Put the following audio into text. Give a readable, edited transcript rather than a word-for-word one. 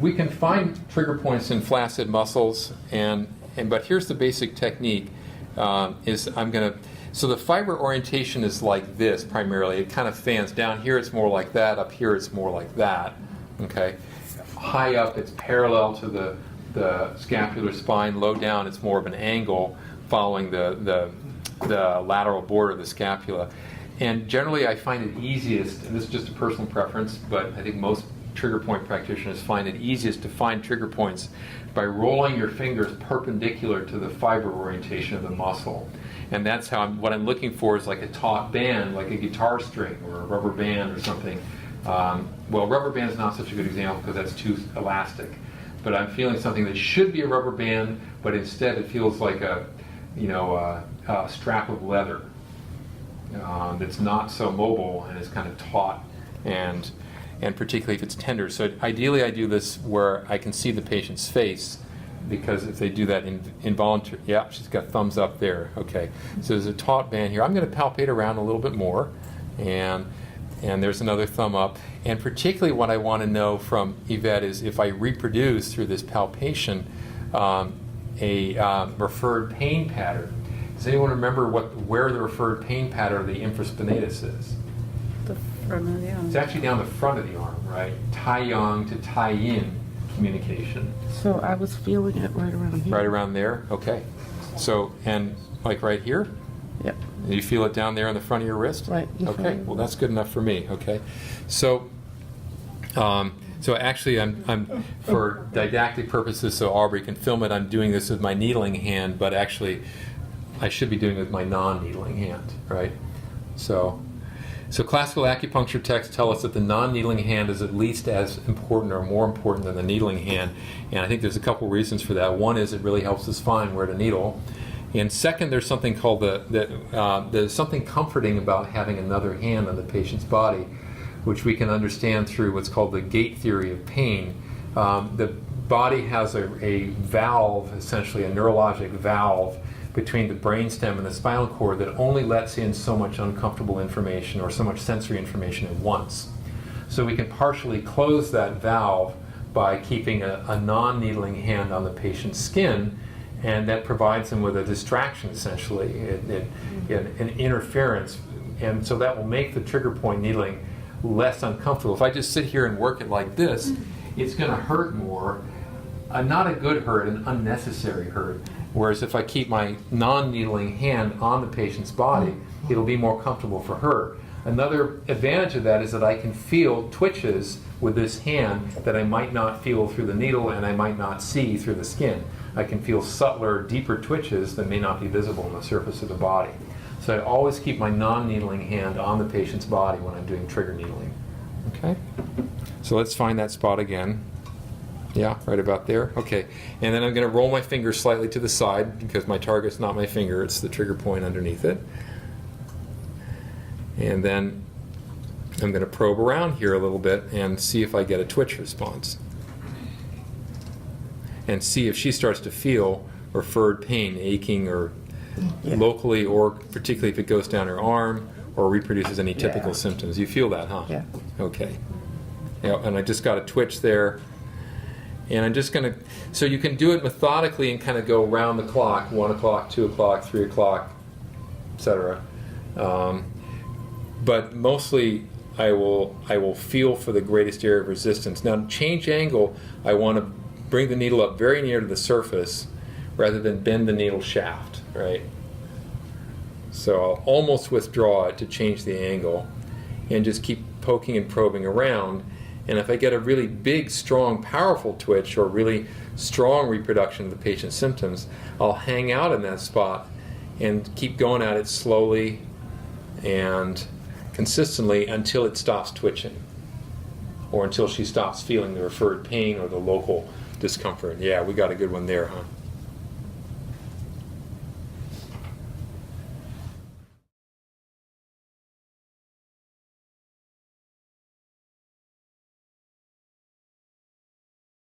we can find trigger points in flaccid muscles, but here's the basic technique. So the fiber orientation is like this primarily. It kind of fans down here. It's more like that. Up here, it's more like that. Okay. High up, it's parallel to the scapular spine. Low down, it's more of an angle following the lateral border of the scapula. And generally, I find it easiest, and this is just a personal preference, but I think most trigger point practitioners find it easiest to find trigger points by rolling your fingers perpendicular to the fiber orientation of the muscle. And that's how what I'm looking for is like a taut band, like a guitar string or a rubber band or something. Well, rubber band is not such a good example because that's too elastic. But I'm feeling something that should be a rubber band, but instead it feels like a strap of leather that's not so mobile and is kind of taut, and particularly if it's tender. So ideally I do this where I can see the patient's face, because if they do that involuntary, yeah, she's got thumbs up there. Okay, so there's a taut band here. I'm going to palpate around a little bit more, and there's another thumb up. And particularly what I want to know from Yvette is if I reproduce through this palpation a referred pain pattern. Does anyone remember where the referred pain pattern of the infraspinatus is? The front of the arm. It's actually down the front of the arm, right? Tai-yang to tai-yin communication. So I was feeling it right around here. Right around there? Okay. So, and like right here? Yep. You feel it down there on the front of your wrist? Right. Okay. Well, that's good enough for me. Okay. So, actually, I'm for didactic purposes, so Aubrey can film it. I'm doing this with my needling hand, but actually, I should be doing it with my non-needling hand, right? So classical acupuncture texts tell us that the non-needling hand is at least as important or more important than the needling hand, and I think there's a couple reasons for that. One is it really helps us find where to needle, and second, there's something called there's something comforting about having another hand on the patient's body, which we can understand through what's called the gate theory of pain. The body has a valve, essentially a neurologic valve, between the brainstem and the spinal cord that only lets in so much uncomfortable information or so much sensory information at once. So we can partially close that valve by keeping a non-needling hand on the patient's skin, and that provides them with a distraction, essentially, an interference. And so that will make the trigger point needling less uncomfortable. If I just sit here and work it like this, it's going to hurt more. Not a good hurt, an unnecessary hurt. Whereas if I keep my non-needling hand on the patient's body, it'll be more comfortable for her. Another advantage of that is that I can feel twitches with this hand that I might not feel through the needle and I might not see through the skin. I can feel subtler, deeper twitches that may not be visible on the surface of the body. So I always keep my non-needling hand on the patient's body when I'm doing trigger needling. Okay? So let's find that spot again. Yeah, right about there. Okay, and then I'm going to roll my finger slightly to the side because my target's not my finger, it's the trigger point underneath it. And then I'm going to probe around here a little bit and see if I get a twitch response. And see if she starts to feel referred pain, aching or locally, or particularly if it goes down her arm or reproduces any typical symptoms. You feel that, huh? Yeah. Okay. Yeah, and I just got a twitch there. And I'm just going to, so you can do it methodically and kind of go around the clock, 1 o'clock, 2 o'clock, 3 o'clock, etc. But mostly I will feel for the greatest area of resistance. Now, to change angle, I want to bring the needle up very near to the surface rather than bend the needle shaft, right? So I'll almost withdraw it to change the angle and just keep poking and probing around. And if I get a really big, strong, powerful twitch or really strong reproduction of the patient's symptoms, I'll hang out in that spot and keep going at it slowly and consistently until it stops twitching or until she stops feeling the referred pain or the local discomfort. Yeah, we got a good one there, huh?